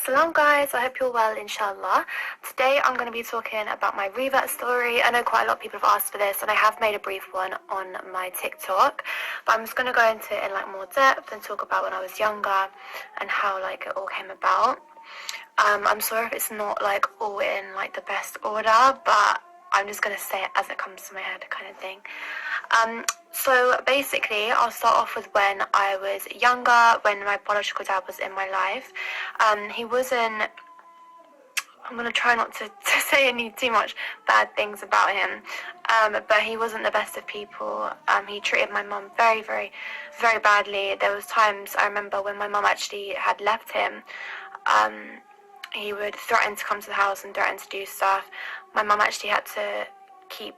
Salam guys, I hope you're well, inshallah. Today I'm going to be talking about my revert story. I know quite a lot of people have asked for this and I have made a brief one on my TikTok, but I'm just going to go into it in more depth and talk about when I was younger and how it all came about. I'm sorry if it's not all in the best order, but I'm just going to say it as it comes to my head kind of thing. So basically, I'll start off with when I was younger, when my biological dad was in my life. He wasn't, I'm going to try not to say any too much bad things about him, but he wasn't the best of people. He treated my mum very, very, very badly. There was times I remember when my mum actually had left him, he would threaten to come to the house and threaten to do stuff. My mum actually had to keep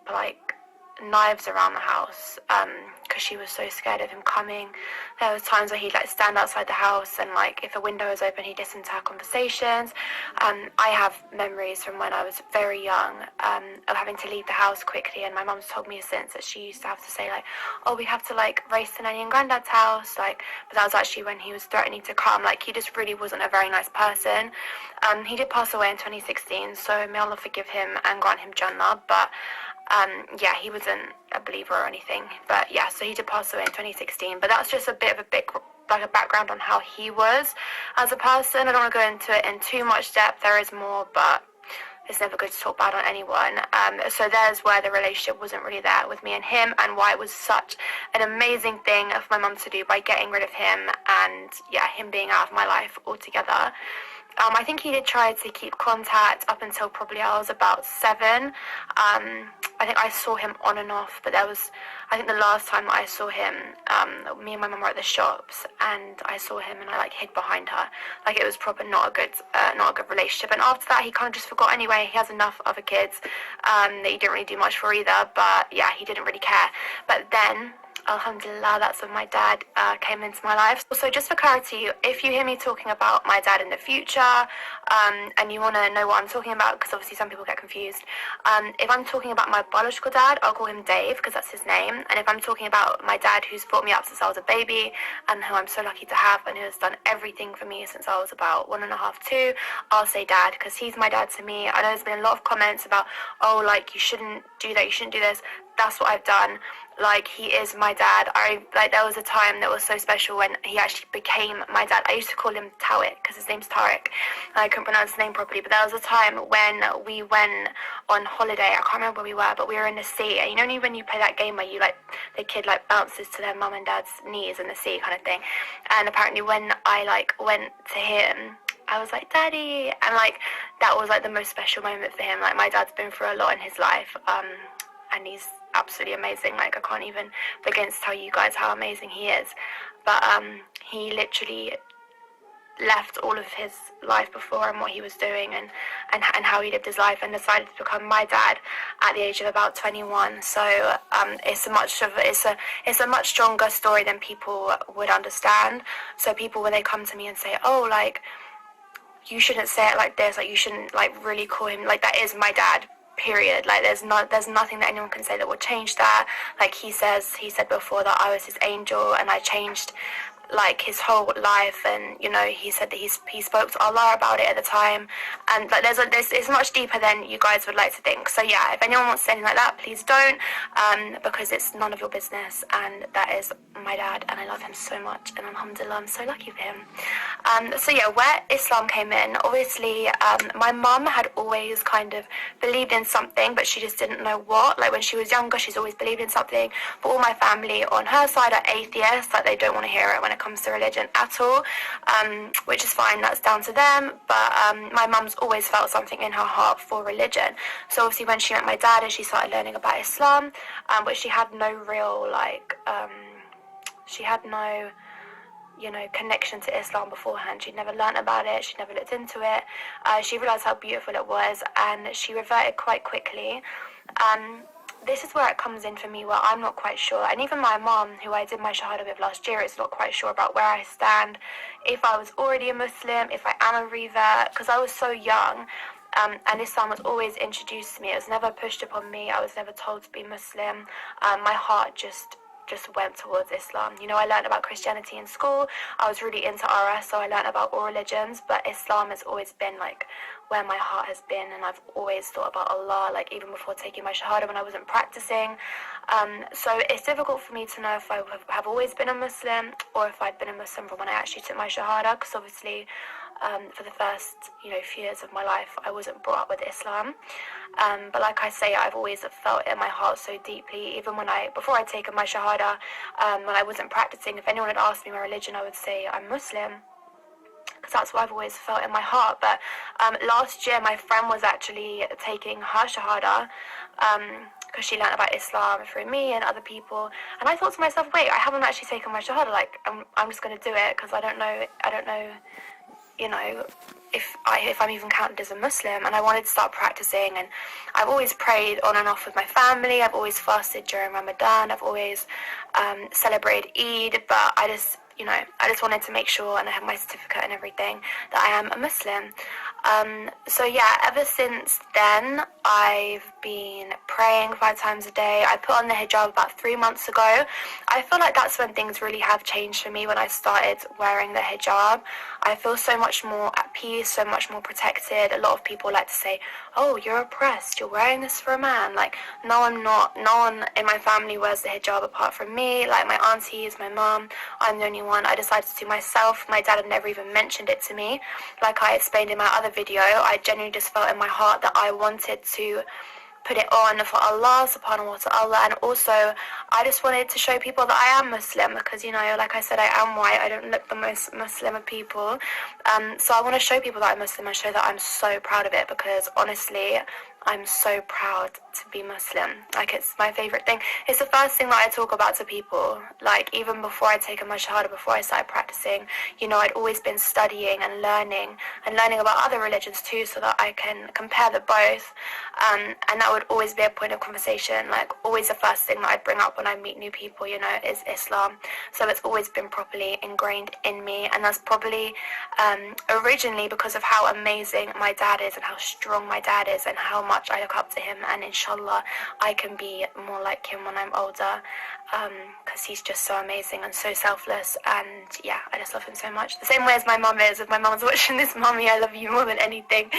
knives around the house because she was so scared of him coming. There was times where he'd stand outside the house and if a window was open, he'd listen to our conversations. I have memories from when I was very young of having to leave the house quickly, and my mum's told me since that she used to have to say oh, we have to race to Nanny and Granddad's house, but that was actually when he was threatening to come. He just really wasn't a very nice person. He did pass away in 2016, so may Allah forgive him and grant him Jannah, but he wasn't a believer or anything, but so he did pass away in 2016, but that's just a bit of a background on how he was as a person. I don't want to go into it in too much depth, there is more, but it's never good to talk bad on anyone. So there's where the relationship wasn't really there with me and him, and why it was such an amazing thing for my mum to do by getting rid of him and him being out of my life altogether. I think he did try to keep contact up until probably I was about 7. I think I saw him on and off, but I think the last time I saw him, me and my mum were at the shops, and I saw him and I hid behind her. It was probably not a good relationship. And after that, he kind of just forgot anyway. He has enough other kids that he didn't really do much for either, but he didn't really care. But then, alhamdulillah, that's when my dad came into my life. So just for clarity, if you hear me talking about my dad in the future and you want to know what I'm talking about, because obviously some people get confused, if I'm talking about my biological dad, I'll call him Dave because that's his name. And if I'm talking about my dad who's brought me up since I was a baby and who I'm so lucky to have and who has done everything for me since I was about 1.5, 2, I'll say dad because he's my dad to me. I know there's been a lot of comments about, oh, you shouldn't do that, you shouldn't do this. That's what I've done. He is my dad. There was a time that was so special when he actually became my dad. I used to call him Tawik because his name's Tariq. I couldn't pronounce his name properly, but there was a time when we went on holiday. I can't remember where we were, but we were in the sea. And when you play that game where the kid bounces to their mum and dad's knees in the sea kind of thing. And apparently when I went to him, I was like, Daddy, and that was the most special moment for him. My dad's been through a lot in his life, and he's absolutely amazing. I can't even begin to tell you guys how amazing he is. But he literally left all of his life before and what he was doing and how he lived his life, and decided to become my dad at the age of about 21. So it's a much stronger story than people would understand. So people, when they come to me and say, oh, you shouldn't say it like this, you shouldn't really call him that is my dad, period. There's nothing that anyone can say that will change that. He said before that I was his angel and I changed his whole life, and he said that he spoke to Allah about it at the time, and it's much deeper than you guys would like to think. So if anyone wants to say anything like that, please don't, because it's none of your business, and that is my dad, and I love him so much, and alhamdulillah, I'm so lucky for him. Where Islam came in, obviously my mum had always kind of believed in something, but she just didn't know what. When she was younger, she's always believed in something, but all my family on her side are atheists. They don't want to hear it when it comes to religion at all, which is fine, that's down to them. But my mum's always felt something in her heart for religion. So obviously when she met my dad and she started learning about Islam, but she had no real connection to Islam beforehand. She'd never learnt about it, she'd never looked into it. She realised how beautiful it was, and she reverted quite quickly. This is where it comes in for me, where I'm not quite sure, and even my mom, who I did my sahadah with last year, is not quite sure about where I stand, if I was already a Muslim, if I am a revert, because I was so young, and Islam was always introduced to me. It was never pushed upon me. I was never told to be Muslim. My heart just just went towards Islam. You know, I learned about Christianity in school. I was really into RS, so I learned about all religions, but Islam has always been like where my heart has been, and I've always thought about Allah, like even before taking my shahada when I wasn't practicing. So it's difficult for me to know if I have always been a Muslim or if I'd been a Muslim from when I actually took my shahada, because obviously for the first few years of my life I wasn't brought up with Islam, but like I say, I've always felt it in my heart so deeply. Even before I'd taken my shahada, when I wasn't practicing, if anyone had asked me my religion, I would say I'm Muslim, because that's what I've always felt in my heart. But last year my friend was actually taking her shahada, because she learned about Islam through me and other people, and I thought to myself, wait, I haven't actually taken my shahada, like I'm just going to do it, because I don't know if I'm even counted as a Muslim. And I wanted to start practicing, and I've always prayed on and off with my family. I've always fasted during Ramadan. I've always celebrated Eid, but I just wanted to make sure, and I have my certificate and everything, that I am a Muslim. So yeah, ever since then, I've been praying 5 times a day. I put on the hijab about 3 months ago. I feel like that's when things really have changed for me, when I started wearing the hijab. I feel so much more at peace, so much more protected. A lot of people like to say, oh, you're oppressed, you're wearing this for a man. Like, no, I'm not. No one in my family wears the hijab apart from me. Like my aunties, my mum, I'm the only one. I decided to do myself. My dad had never even mentioned it to me. Like I explained in my other video, I genuinely just felt in my heart that I wanted to put it on for Allah subhanahu wa ta'ala, and also I just wanted to show people that I am Muslim, because like I said, I am white, I don't look the most Muslim of people, so I want to show people that I'm Muslim and show that I'm so proud of it, because honestly I'm so proud to be Muslim. Like, it's my favourite thing. It's the first thing that I talk about to people. Like, even before I'd taken my shahada, before I started practicing, I'd always been studying and learning about other religions too, so that I can compare the both, and that would always be a point of conversation. Like, always the first thing that I'd bring up when I meet new people, is Islam. So it's always been properly ingrained in me, and that's probably originally because of how amazing my dad is, and how strong my dad is, and how much I look up to him, and inshallah I can be more like him when I'm older, because he's just so amazing and so selfless, and yeah, I just love him so much. The same way as my mum is. If my mum's watching this, Mummy, I love you more than anything.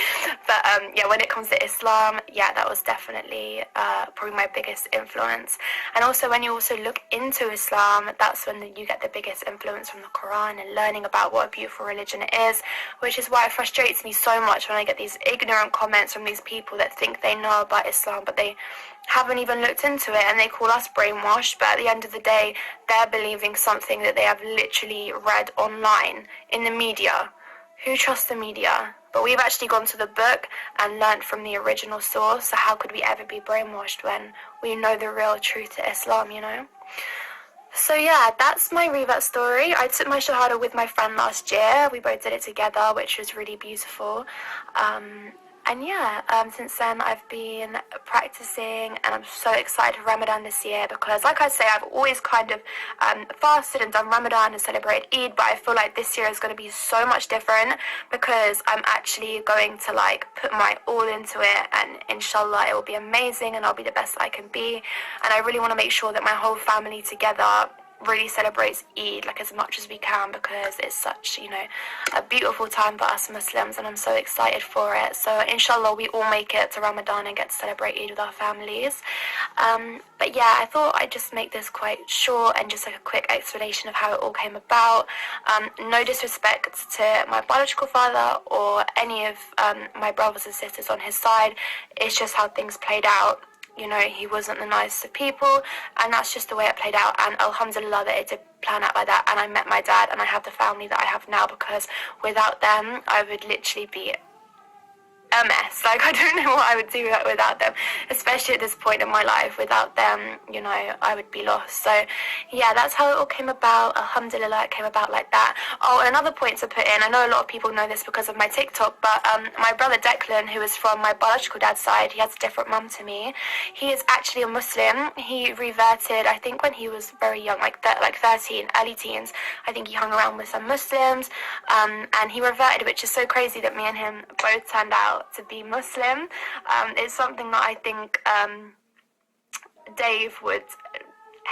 But yeah, when it comes to Islam, yeah, that was definitely probably my biggest influence. And also when you also look into Islam, that's when you get the biggest influence from the Quran, and learning about what a beautiful religion it is, which is why it frustrates me so much when I get these ignorant comments from these people that think they know about Islam, but they haven't even looked into it, and they call us brainwashed. But at the end of the day, they're believing something that they have literally read online in the media. Who trusts the media? But we've actually gone to the book and learnt from the original source, so how could we ever be brainwashed when we know the real truth to Islam, So yeah, that's my revert story. I took my shahada with my friend last year. We both did it together, which was really beautiful. And yeah, since then I've been practicing, and I'm so excited for Ramadan this year, because like I say, I've always kind of fasted and done Ramadan and celebrated Eid, but I feel like this year is going to be so much different, because I'm actually going to put my all into it, and inshallah it will be amazing, and I'll be the best I can be. And I really want to make sure that my whole family together really celebrates Eid as much as we can, because it's such a beautiful time for us Muslims, and I'm so excited for it. So inshallah we all make it to Ramadan and get to celebrate Eid with our families. But yeah, I thought I'd just make this quite short and just a quick explanation of how it all came about. No disrespect to my biological father or any of my brothers and sisters on his side. It's just how things played out. He wasn't the nicest of people, and that's just the way it played out, and alhamdulillah that it did plan out like that, and I met my dad, and I have the family that I have now, because without them I would literally be a mess. I don't know what I would do without them, especially at this point in my life. Without them, I would be lost. So yeah, that's how it all came about. Alhamdulillah, it came about like that. Oh, and another point to put in, I know a lot of people know this because of my TikTok, but my brother Declan, who is from my biological dad's side, he has a different mum to me. He is actually a Muslim. He reverted, I think, when he was very young, like 13, early teens. I think he hung around with some Muslims, and he reverted, which is so crazy that me and him both turned out to be Muslim. It's something that I think Dave would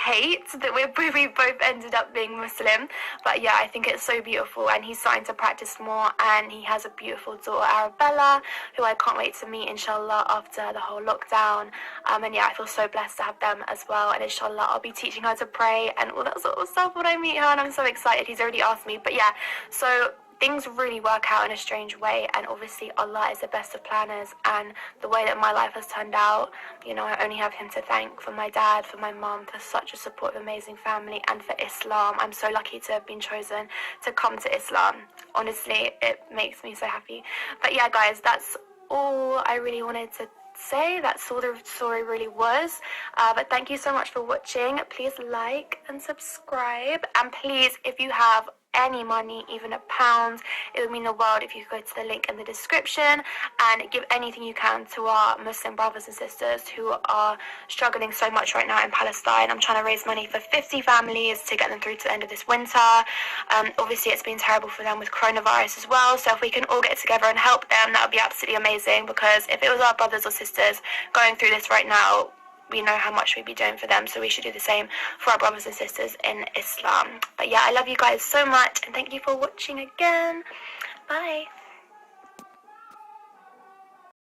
hate that we both ended up being Muslim. But yeah, I think it's so beautiful, and he's starting to practice more, and he has a beautiful daughter, Arabella, who I can't wait to meet, inshallah, after the whole lockdown. And yeah, I feel so blessed to have them as well, and inshallah I'll be teaching her to pray and all that sort of stuff when I meet her, and I'm so excited. He's already asked me. But yeah, so things really work out in a strange way, and obviously Allah is the best of planners, and the way that my life has turned out, you know, I only have him to thank for my dad, for my mum, for such a supportive, amazing family, and for Islam. I'm so lucky to have been chosen to come to Islam. Honestly, it makes me so happy. But yeah, guys, that's all I really wanted to say. That's all the story really was. But thank you so much for watching. Please like and subscribe, and please, if you have any money, even £1, it would mean the world if you could go to the link in the description and give anything you can to our Muslim brothers and sisters who are struggling so much right now in Palestine. I'm trying to raise money for 50 families to get them through to the end of this winter. Obviously it's been terrible for them with coronavirus as well, so if we can all get together and help them, that would be absolutely amazing, because if it was our brothers or sisters going through this right now, we know how much we'd be doing for them, so we should do the same for our brothers and sisters in Islam. But yeah, I love you guys so much, and thank you for watching again. Bye.